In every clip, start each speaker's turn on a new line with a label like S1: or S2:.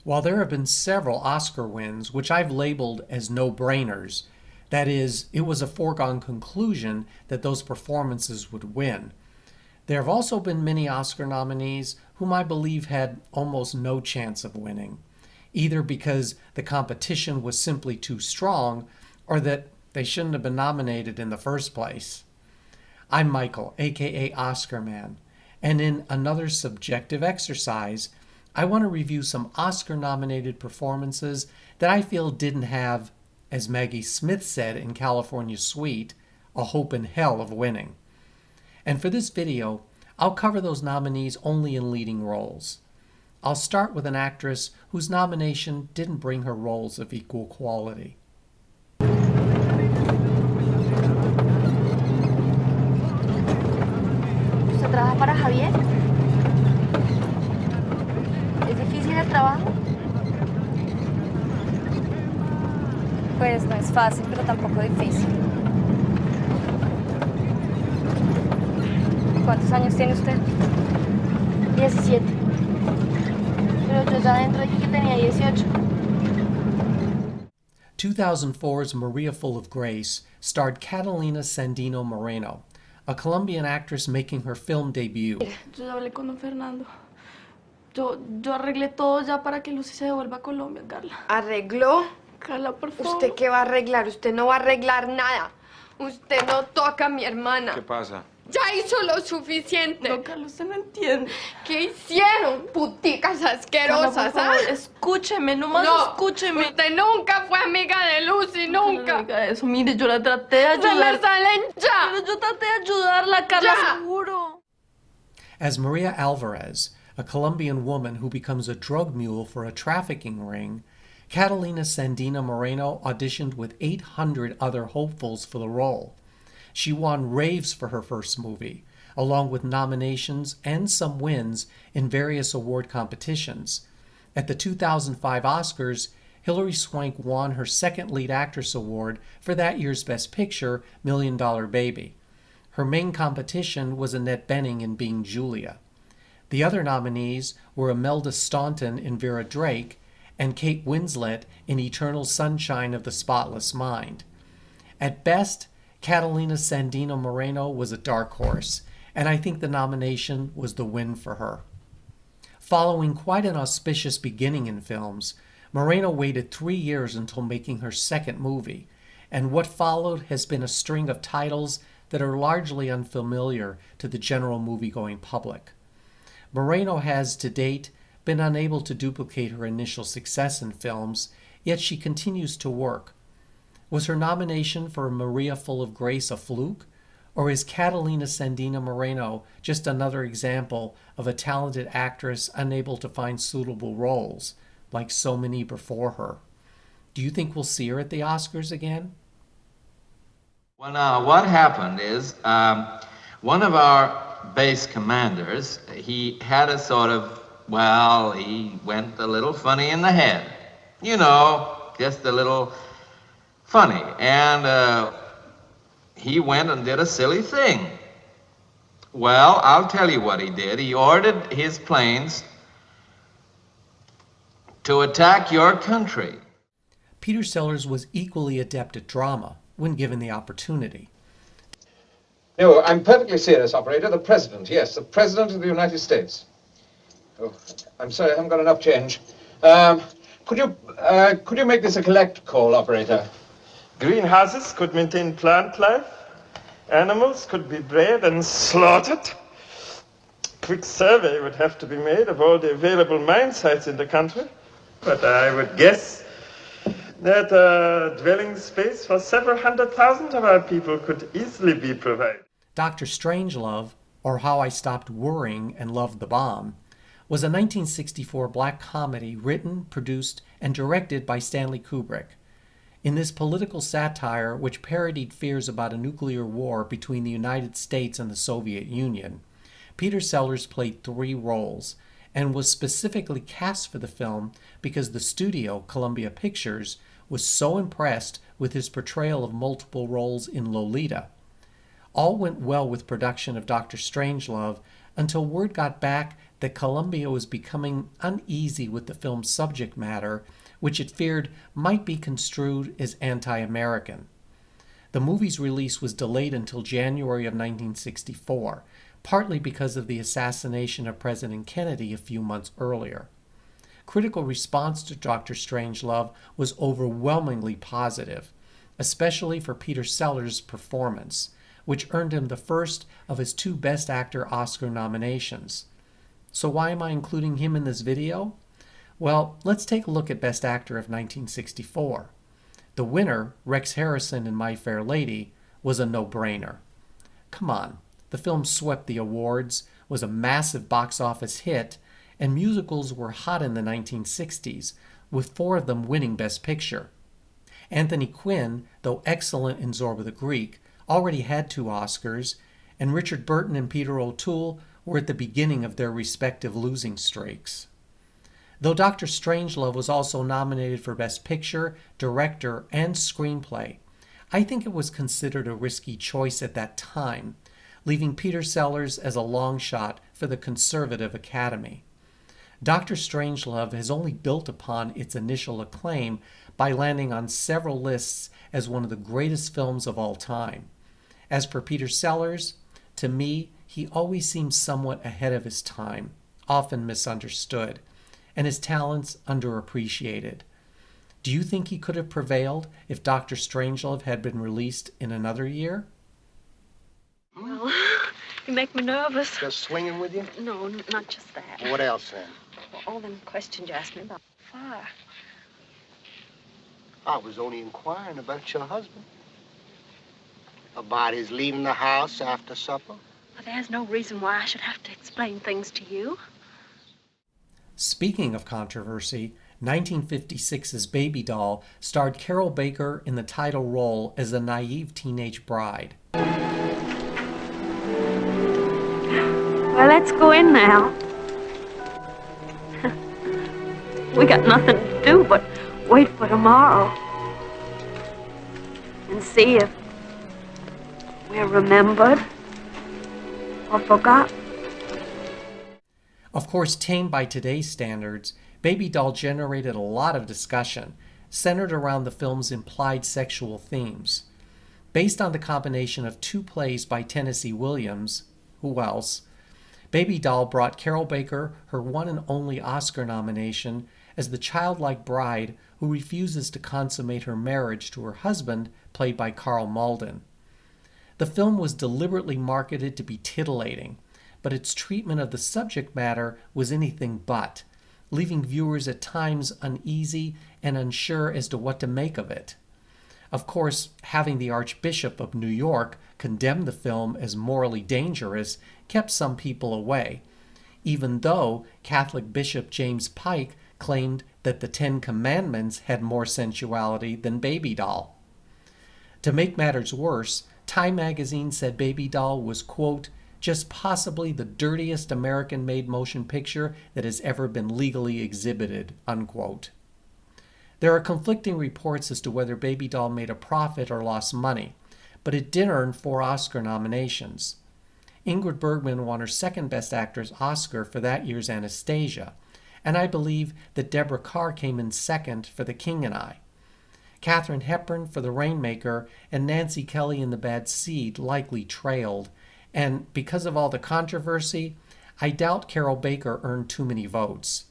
S1: While there have been several Oscar wins, which I've labeled as no-brainers, that is, it was a foregone conclusion that those performances would win, there have also been many Oscar nominees whom I believe had almost no chance of winning, either because the competition was simply too strong or that they shouldn't have been nominated in the first place. I'm Michael, aka Oscar Man, and in another subjective exercise, I want to review some Oscar-nominated performances that I feel didn't have, as Maggie Smith said in California Suite, a hope in hell of winning. And for this video, I'll cover those nominees only in leading roles. I'll start with an actress whose nomination didn't bring her roles of equal quality.
S2: ¿Usted trabaja para Javier? ¿Es difícil el trabajo?
S3: Pues no es fácil, pero tampoco difícil. ¿Cuántos años tiene usted?
S2: 17. Pero yo ya dentro dije que tenía 18.
S1: 2004's Maria Full of Grace starred Catalina Sandino Moreno, a Colombian actress making her film debut.
S4: Yo ya hablé con don Fernando. Yo arreglé todo ya para que Lucy se devuelva a Colombia, Carla.
S5: ¿Arregló?
S4: Carla, por favor.
S5: ¿Usted qué va a arreglar? Usted no va a arreglar nada. Usted no toca a mi hermana.
S6: ¿Qué pasa?
S5: Ya hizo lo suficiente.
S4: No, Carla, usted no entiende.
S5: ¿Qué hicieron? Puticas asquerosas,
S4: Carla, por favor,
S5: ¿ah?
S4: escúcheme, nomás
S5: No,
S4: escúcheme.
S5: usted nunca fue amiga de Lucy, nunca.
S4: No me diga eso, mire, yo la traté de
S5: ¡Se
S4: ayudar.
S5: me salen ya!
S4: Pero yo traté de ayudarla, Carla,
S5: Ya.
S4: seguro.
S1: As Maria Alvarez, a Colombian woman who becomes a drug mule for a trafficking ring, Catalina Sandino Moreno auditioned with 800 other hopefuls for the role. She won raves for her first movie, along with nominations and some wins in various award competitions. At the 2005 Oscars, Hilary Swank won her second Lead Actress Award for that year's Best Picture, $1 Million Baby. Her main competition was Annette Bening in Being Julia. The other nominees were Imelda Staunton in Vera Drake and Kate Winslet in Eternal Sunshine of the Spotless Mind. At best, Catalina Sandino Moreno was a dark horse, and I think the nomination was the win for her. Following quite an auspicious beginning in films, Moreno waited 3 years until making her second movie, and what followed has been a string of titles that are largely unfamiliar to the general movie-going public. Moreno has, to date, been unable to duplicate her initial success in films, yet she continues to work. Was her nomination for Maria Full of Grace a fluke, or is Catalina Sandino Moreno just another example of a talented actress unable to find suitable roles, like so many before her? Do you think we'll see her at the Oscars again?
S6: Well, now, what happened is one of our base commanders, he had a sort of, well, he went a little funny in the head. You know, just a little funny. And he went and did a silly thing. Well, I'll tell you what he did. He ordered his planes to attack your country.
S1: Peter Sellers was equally adept at drama when given the opportunity.
S7: No, I'm perfectly serious, operator. The President, yes, the President of the United States. Oh, I'm sorry, I haven't got enough change. Could you make this a collect call, operator?
S8: Greenhouses could maintain plant life. Animals could be bred and slaughtered. Quick survey would have to be made of all the available mine sites in the country. But I would guess that dwelling space for several 100,000 of our people could easily be provided.
S1: Dr. Strangelove, or How I Stopped Worrying and Loved the Bomb, was a 1964 black comedy written, produced, and directed by Stanley Kubrick. In this political satire, which parodied fears about a nuclear war between the United States and the Soviet Union, Peter Sellers played 3 roles and was specifically cast for the film because the studio, Columbia Pictures, was so impressed with his portrayal of multiple roles in Lolita. All went well with production of Dr. Strangelove until word got back that Columbia was becoming uneasy with the film's subject matter, which it feared might be construed as anti-American. The movie's release was delayed until January of 1964, partly because of the assassination of President Kennedy a few months earlier. Critical response to Dr. Strangelove was overwhelmingly positive, especially for Peter Sellers' performance, which earned him the first of his 2 Best Actor Oscar nominations. So why am I including him in this video? Well, let's take a look at Best Actor of 1964. The winner, Rex Harrison in My Fair Lady, was a no-brainer. Come on, the film swept the awards, was a massive box office hit, and musicals were hot in the 1960s, with 4 of them winning Best Picture. Anthony Quinn, though excellent in Zorba the Greek, already had 2 Oscars, and Richard Burton and Peter O'Toole were at the beginning of their respective losing streaks. Though Dr. Strangelove was also nominated for Best Picture, Director, and Screenplay, I think it was considered a risky choice at that time, leaving Peter Sellers as a long shot for the conservative Academy. Dr. Strangelove has only built upon its initial acclaim by landing on several lists as one of the greatest films of all time. As for Peter Sellers, to me, he always seems somewhat ahead of his time, often misunderstood, and his talents underappreciated. Do you think he could have prevailed if Dr. Strangelove had been released in another year?
S9: Well, you make me nervous.
S10: Just swinging with you?
S9: No, not just that.
S10: What else, then?
S9: Well, all them questions you asked me about the fire.
S10: I was only inquiring about your husband. About his leaving the house after supper.
S9: Well, there's no reason why I should have to explain things to you.
S1: Speaking of controversy, 1956's Baby Doll starred Carol Baker in the title role as a naive teenage bride.
S9: Well, let's go in now. We got nothing to do but wait for tomorrow and see if we're remembered or forgotten.
S1: Of course, tamed by today's standards, Baby Doll generated a lot of discussion, centered around the film's implied sexual themes. Based on the combination of 2 plays by Tennessee Williams, who else, Baby Doll brought Carol Baker her one and only Oscar nomination as the childlike bride who refuses to consummate her marriage to her husband, played by Karl Malden. The film was deliberately marketed to be titillating, but its treatment of the subject matter was anything but, leaving viewers at times uneasy and unsure as to what to make of it. Of course, having the Archbishop of New York condemn the film as morally dangerous kept some people away, even though Catholic Bishop James Pike claimed that the 10 Commandments had more sensuality than Baby Doll. To make matters worse, Time magazine said Baby Doll was, quote, just possibly the dirtiest American-made motion picture that has ever been legally exhibited, unquote. There are conflicting reports as to whether Baby Doll made a profit or lost money, but it did earn 4 Oscar nominations. Ingrid Bergman won her second Best Actress Oscar for that year's Anastasia, and I believe that Deborah Kerr came in second for The King and I. Katharine Hepburn for The Rainmaker and Nancy Kelly in The Bad Seed likely trailed, and because of all the controversy, I doubt Carol Baker earned too many votes.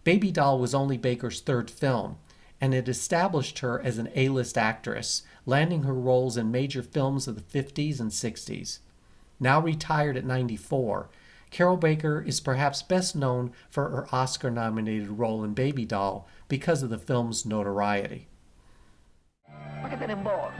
S1: Baby Doll was only Baker's 3rd film, and it established her as an A-list actress, landing her roles in major films of the 50s and 60s. Now retired at 94, Carol Baker is perhaps best known for her Oscar-nominated role in Baby Doll because of the film's notoriety.
S11: Ma che te ne importa?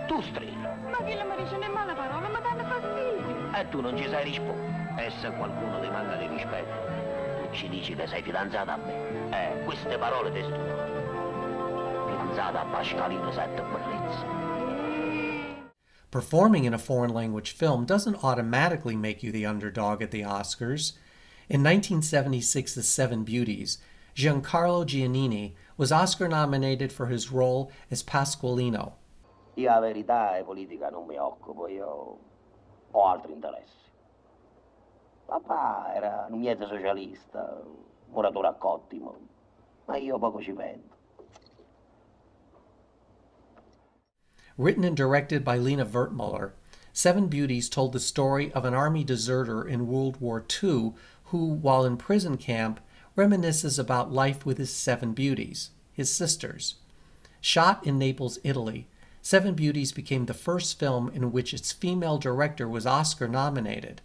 S11: Tu strillo.
S5: Ma chi mi dice nemmeno parola, ma danno fastidio.
S11: E tu non ci sai rispondere. E se qualcuno ti manca di rispetto, tu ci dici che sei fidanzata a me. Queste parole testuali. Fidanzata a Pascalino Sette Bellezza.
S1: Performing in a foreign language film doesn't automatically make you the underdog at the Oscars. In 1976's Seven Beauties, Giancarlo Giannini was Oscar nominated for his role as Pasqualino.
S11: Io la verità e politica non mi occupo, io ho altri interessi. Papà era un mieto socialista, un oratore accottimo, ma io poco ci vedo.
S1: Written and directed by Lena Wertmuller, Seven Beauties told the story of an army deserter in World War II who, while in prison camp, reminisces about life with his seven beauties, his sisters. Shot in Naples, Italy, Seven Beauties became the first film in which its female director was Oscar nominated.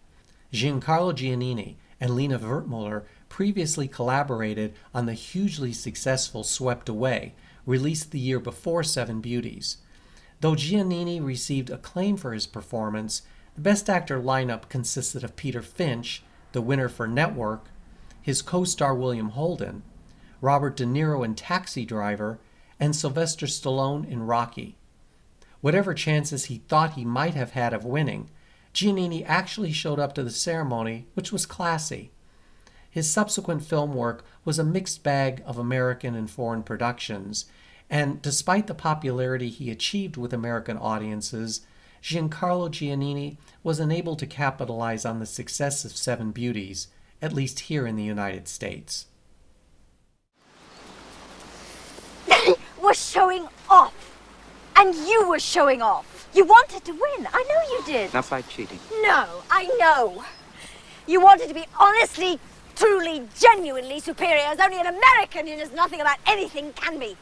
S1: Giancarlo Giannini and Lena Wertmuller previously collaborated on the hugely successful Swept Away, released the year before Seven Beauties. Though Giannini received acclaim for his performance, the Best Actor lineup consisted of Peter Finch, the winner for Network, his co-star William Holden, Robert De Niro in Taxi Driver, and Sylvester Stallone in Rocky. Whatever chances he thought he might have had of winning, Giannini actually showed up to the ceremony, which was classy. His subsequent film work was a mixed bag of American and foreign productions, and despite the popularity he achieved with American audiences, Giancarlo Giannini was unable to capitalize on the success of Seven Beauties, at least here in the United States.
S3: We're showing off. And you were showing off. You wanted to win. I know you did.
S12: Not by cheating.
S3: No, I know. You wanted to be honestly, truly, genuinely superior as only an American who knows nothing about anything can be.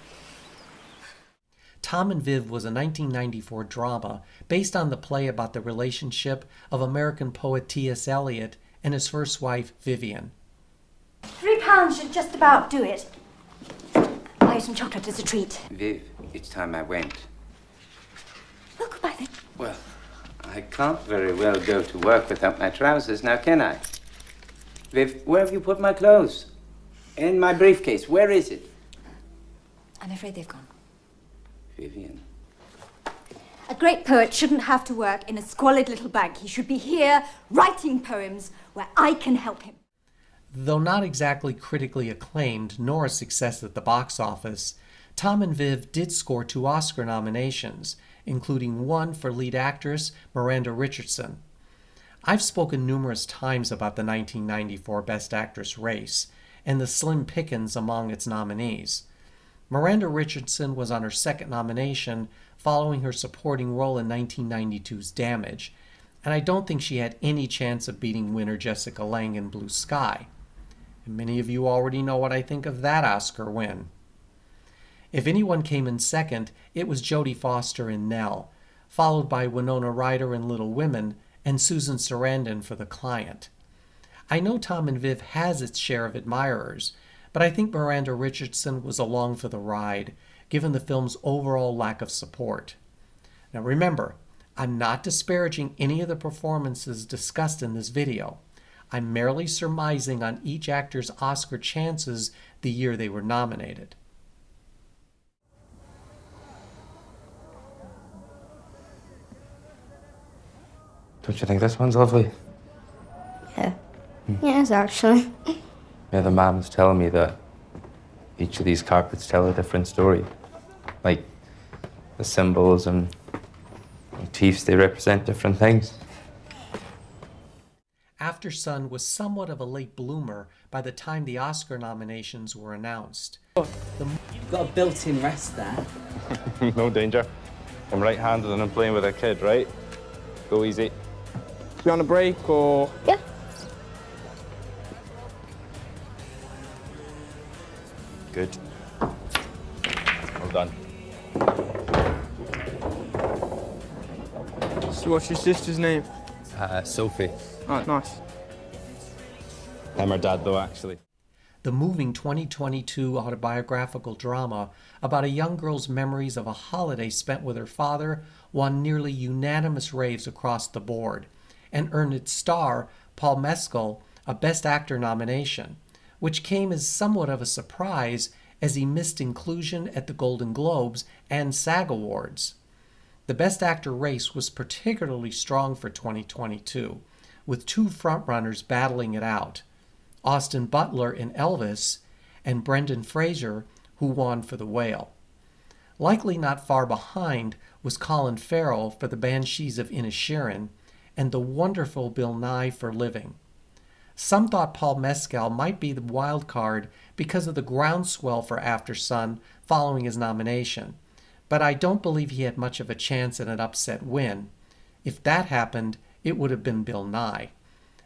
S1: Tom and Viv was a 1994 drama based on the play about the relationship of American poet T.S. Eliot and his first wife, Vivian.
S3: £3 should just about do it. Buy you some chocolate as a treat.
S12: Viv, it's time I went.
S3: Well, goodbye then.
S12: Well, I can't very well go to work without my trousers, now can I? Viv, where have you put my clothes? In my briefcase, where is it?
S3: I'm afraid they've gone.
S12: Vivian.
S3: A great poet shouldn't have to work in a squalid little bank. He should be here writing poems where I can help him.
S1: Though not exactly critically acclaimed nor a success at the box office, Tom and Viv did score 2 Oscar nominations, including one for lead actress Miranda Richardson. I've spoken numerous times about the 1994 Best Actress race and the slim pickings among its nominees. Miranda Richardson was on her second nomination following her supporting role in 1992's Damage, and I don't think she had any chance of beating winner Jessica Lange in Blue Sky. And many of you already know what I think of that Oscar win. If anyone came in second, it was Jodie Foster in Nell, followed by Winona Ryder in Little Women and Susan Sarandon for The Client. I know Tom and Viv has its share of admirers, but I think Miranda Richardson was along for the ride, given the film's overall lack of support. Now remember, I'm not disparaging any of the performances discussed in this video. I'm merely surmising on each actor's Oscar chances the year they were nominated.
S13: Don't you think this one's lovely?
S2: Yeah. Yes, actually.
S13: Yeah, the mom was telling me that each of these carpets tell a different story. Like, the symbols and motifs, they represent different things.
S1: After Sun was somewhat of a late bloomer by the time the Oscar nominations were announced.
S14: You've got a built-in rest there.
S15: No danger. I'm right-handed and I'm playing with a kid, right? Go easy. We on a break or?
S2: Yeah.
S15: Good. Well done.
S16: So what's your sister's name?
S13: Sophie.
S16: Oh, nice.
S15: I'm her dad, though, actually.
S1: The moving 2022 autobiographical drama about a young girl's memories of a holiday spent with her father won nearly unanimous raves across the board and earned its star, Paul Mescal, a Best Actor nomination, which came as somewhat of a surprise as he missed inclusion at the Golden Globes and SAG Awards. The Best Actor race was particularly strong for 2022, with 2 frontrunners battling it out, Austin Butler in Elvis and Brendan Fraser, who won for The Whale. Likely not far behind was Colin Farrell for The Banshees of Inisherin and the wonderful Bill Nye for Living. Some thought Paul Mescal might be the wild card because of the groundswell for After Sun following his nomination, but I don't believe he had much of a chance at an upset win. If that happened, it would have been Bill Nye,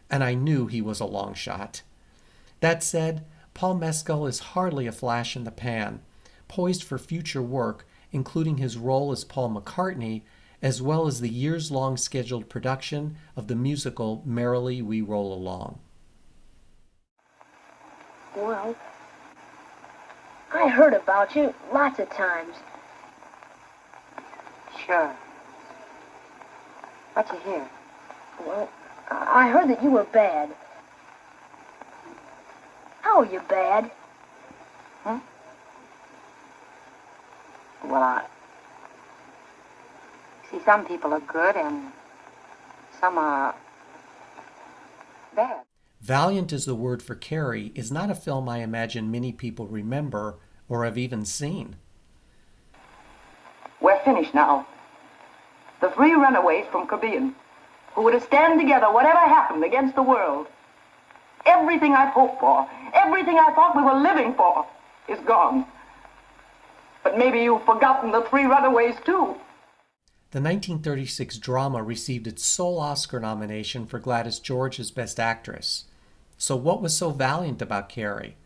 S1: and I knew he was a long shot. That said, Paul Mescal is hardly a flash in the pan, poised for future work, including his role as Paul McCartney, as well as the years-long scheduled production of the musical Merrily We Roll Along.
S2: Well, I heard about you lots of times.
S17: Sure. What'd you hear?
S2: Well, I heard that you were bad. How are you bad?
S17: Hmm? Well, see, some people are good and some are bad.
S1: Valiant is the word for Carrie is not a film I imagine many people remember or have even seen.
S17: We're finished now. The three runaways from Caribbean who were to stand together whatever happened against the world. Everything I've hoped for, everything I thought we were living for is gone. But maybe you've forgotten the three runaways too.
S1: The 1936 drama received its sole Oscar nomination for Gladys George as Best Actress. So what was so valiant about Carrie?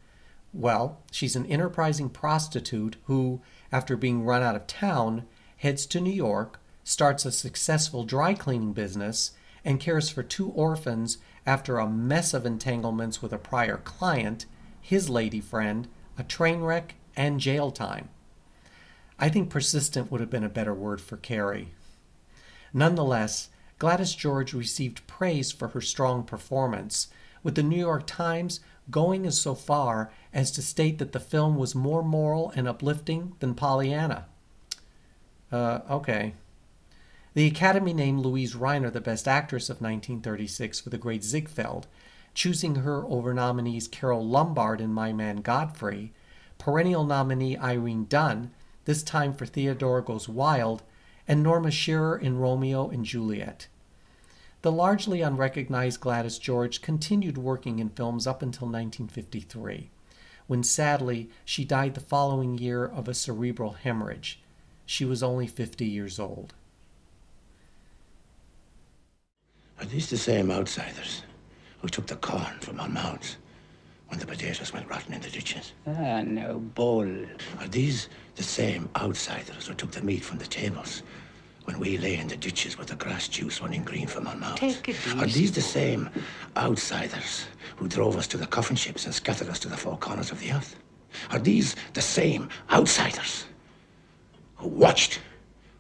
S1: Well, she's an enterprising prostitute who, after being run out of town, heads to New York, starts a successful dry cleaning business, and cares for two orphans after a mess of entanglements with a prior client, his lady friend, a train wreck, and jail time. I think persistent would have been a better word for Carrie. Nonetheless, Gladys George received praise for her strong performance, with the New York Times going as so far as to state that the film was more moral and uplifting than Pollyanna. Okay. The Academy named Louise Reiner the Best Actress of 1936 for The Great Ziegfeld, choosing her over nominees Carol Lombard in My Man Godfrey, perennial nominee Irene Dunne, this time for Theodore Goes Wild, and Norma Shearer in Romeo and Juliet. The largely unrecognized Gladys George continued working in films up until 1953, when sadly she died the following year of a cerebral hemorrhage. She was only 50 years old.
S18: Are these the same outsiders who took the corn from our mouths when the potatoes went rotten in the ditches?
S12: Ah, no bull.
S18: Are these the same outsiders who took the meat from the tables when we lay in the ditches with the grass juice running green from our mouths?
S12: Take it
S18: Are
S12: easy,
S18: these the
S12: boy.
S18: same outsiders who drove us to the coffin ships and scattered us to the four corners of the earth? Are these the same outsiders who watched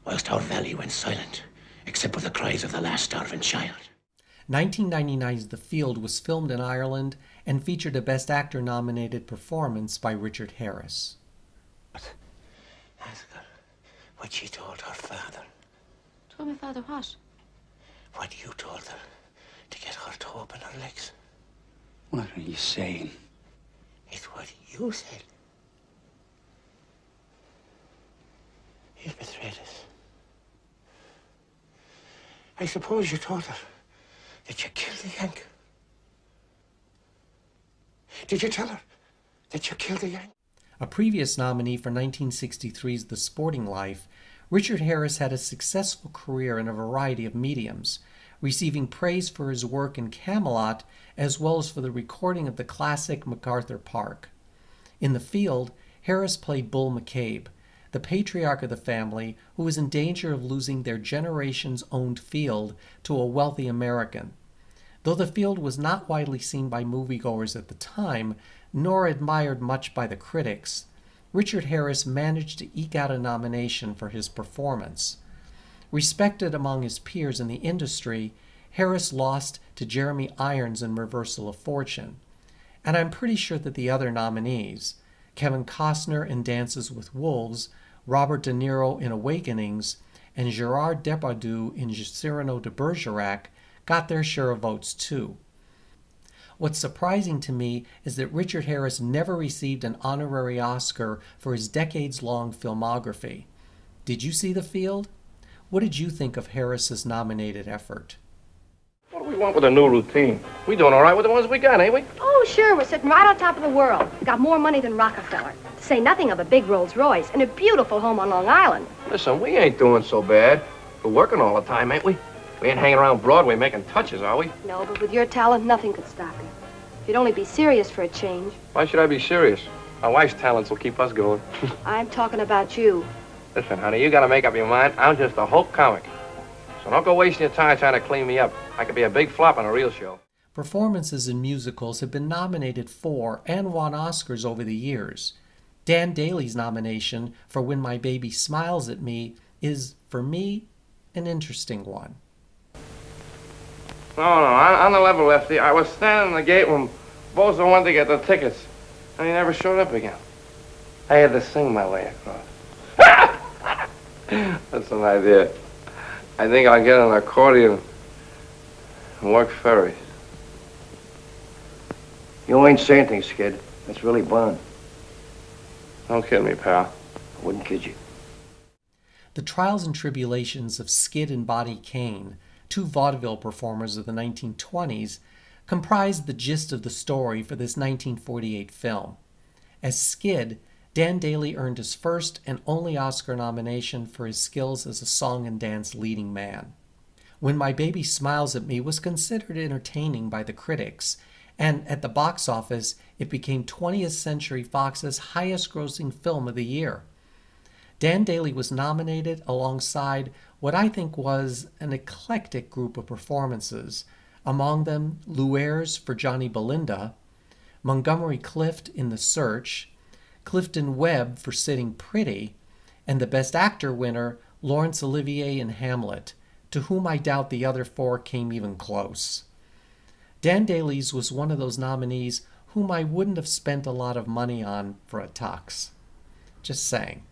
S18: whilst our valley went silent, except for the cries of the last starving child?
S1: 1999's The Field was filmed in Ireland and featured a Best Actor nominated performance by Richard Harris.
S18: Ask her what she told her father.
S4: Told my father what?
S18: What you told her to get her to open her legs.
S12: What are you saying?
S18: It's what you said. He's betrayed us. I suppose you told her that you killed the Yank. Did you tell her that you killed the Yank?
S1: A previous nominee for 1963's The Sporting Life, Richard Harris had a successful career in a variety of mediums, receiving praise for his work in Camelot as well as for the recording of the classic MacArthur Park. In The Field, Harris played Bull McCabe, the patriarch of the family who was in danger of losing their generation's owned field to a wealthy American. Though The Field was not widely seen by moviegoers at the time, nor admired much by the critics, Richard Harris managed to eke out a nomination for his performance. Respected among his peers in the industry, Harris lost to Jeremy Irons in Reversal of Fortune. And I'm pretty sure that the other nominees, Kevin Costner in Dances with Wolves, Robert De Niro in Awakenings, and Gerard Depardieu in Cyrano de Bergerac, got their share of votes too. What's surprising to me is that Richard Harris never received an honorary Oscar for his decades-long filmography. Did you see The Field? What did you think of Harris's nominated effort?
S19: What are we you want with a new routine? We doing all right with the ones we got, ain't we?
S5: Oh, sure. We're sitting right on top of the world. We got more money than Rockefeller. To say nothing of a big Rolls Royce and a beautiful home on Long Island.
S19: Listen, we ain't doing so bad. We're working all the time, ain't we? We ain't hanging around Broadway making touches, are we?
S5: No, but with your talent, nothing could stop you. If you'd only be serious for a change.
S19: Why should I be serious? My wife's talents will keep us going.
S5: I'm talking about you.
S19: Listen, honey, you gotta make up your mind. I'm just a Hulk comic. So don't go wasting your time trying to clean me up. I could be a big flop on a real show.
S1: Performances in musicals have been nominated for and won Oscars over the years. Dan Dailey's nomination for When My Baby Smiles at Me is, for me, an interesting one.
S19: No, on the level, Lefty. I was standing in the gate when Bozo wanted to get the tickets, and he never showed up again. I had to sing my way across. That's an idea. I think I'll get an accordion and work ferries.
S10: You ain't saying things, Skid. That's really Bond.
S19: Don't kid me, pal.
S10: I wouldn't kid you.
S1: The Trials and Tribulations of Skid and Bonnie Kane, two vaudeville performers of the 1920s, comprised the gist of the story for this 1948 film. As Skid, Dan Dailey earned his first and only Oscar nomination for his skills as a song and dance leading man. When My Baby Smiles at Me was considered entertaining by the critics, and at the box office, it became 20th Century Fox's highest-grossing film of the year. Dan Dailey was nominated alongside what I think was an eclectic group of performances, among them Lou Ayres for Johnny Belinda, Montgomery Clift in The Search, Clifton Webb for Sitting Pretty, and the Best Actor winner, Laurence Olivier in Hamlet, to whom I doubt the other four came even close. Dan Dailey's was one of those nominees whom I wouldn't have spent a lot of money on for a tux. Just saying.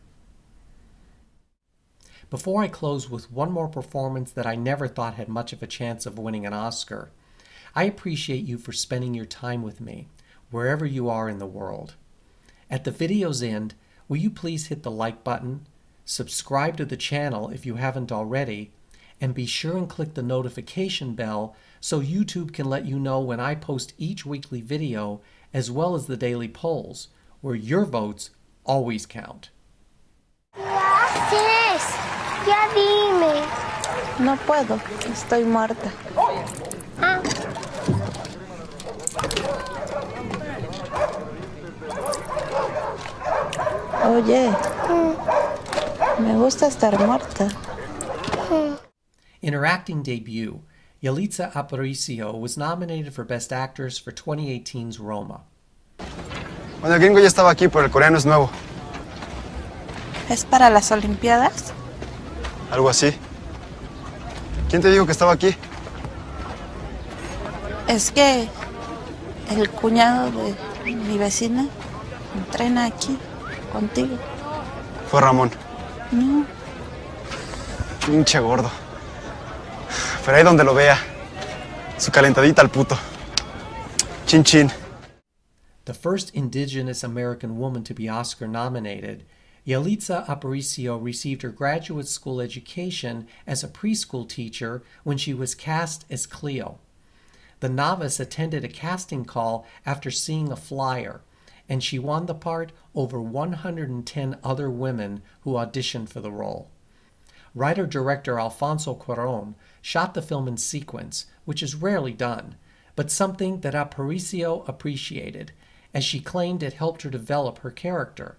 S1: Before I close with one more performance that I never thought had much of a chance of winning an Oscar, I appreciate you for spending your time with me, wherever you are in the world. At the video's end, will you please hit the like button, subscribe to the channel if you haven't already, and be sure and click the notification bell so YouTube can let you know when I post each weekly video, as well as the daily polls, where your votes always count.
S2: haces? Ya dime.
S20: No puedo, estoy muerta.
S2: Ah.
S20: Oye, me gusta estar muerta.
S1: In her acting debut, Yalitza Aparicio was nominated for Best Actress for 2018's Roma.
S21: Bueno, el gringo ya estaba aquí, pero el coreano es nuevo.
S20: ¿Es para las Olimpiadas?
S21: Algo así. ¿Quién te dijo que estaba aquí?
S20: Es que el cuñado de mi vecina entrena aquí contigo.
S21: Fue Ramón.
S20: No.
S21: Pinche gordo. Pero ahí donde lo vea, su calentadita al puto. Chin chin.
S1: The first indigenous American woman to be Oscar nominated, Yalitza Aparicio received her graduate school education as a preschool teacher when she was cast as Cleo. The novice attended a casting call after seeing a flyer, and she won the part over 110 other women who auditioned for the role. Writer-director Alfonso Cuarón shot the film in sequence, which is rarely done, but something that Aparicio appreciated, as she claimed it helped her develop her character.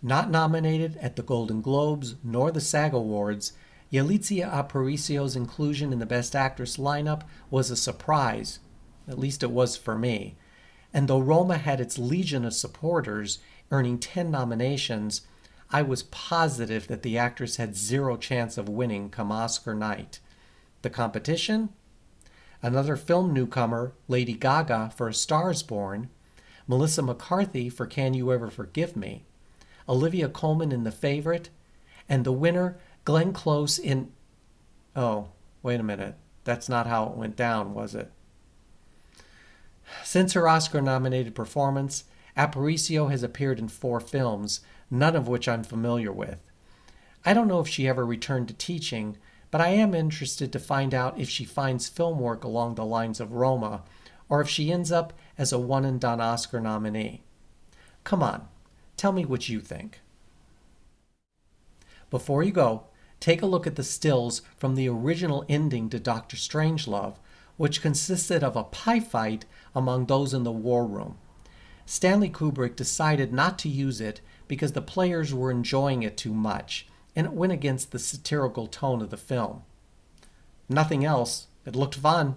S1: Not nominated at the Golden Globes nor the SAG Awards, Yalitza Aparicio's inclusion in the Best Actress lineup was a surprise, at least it was for me. And though Roma had its legion of supporters, earning 10 nominations, I was positive that the actress had zero chance of winning come Oscar night. The competition? Another film newcomer, Lady Gaga for A Star is Born, Melissa McCarthy for Can You Ever Forgive Me, Olivia Colman in The Favorite, and the winner, Glenn Close in... Oh, wait a minute. That's not how it went down, was it? Since her Oscar-nominated performance, Aparicio has appeared in 4 films, none of which I'm familiar with. I don't know if she ever returned to teaching, but I am interested to find out if she finds film work along the lines of Roma, or if she ends up as a one-and-done Oscar nominee. Come on, tell me what you think. Before you go, take a look at the stills from the original ending to Dr. Strangelove, which consisted of a pie fight among those in the war room. Stanley Kubrick decided not to use it because the players were enjoying it too much, and it went against the satirical tone of the film. Nothing else, it looked fun.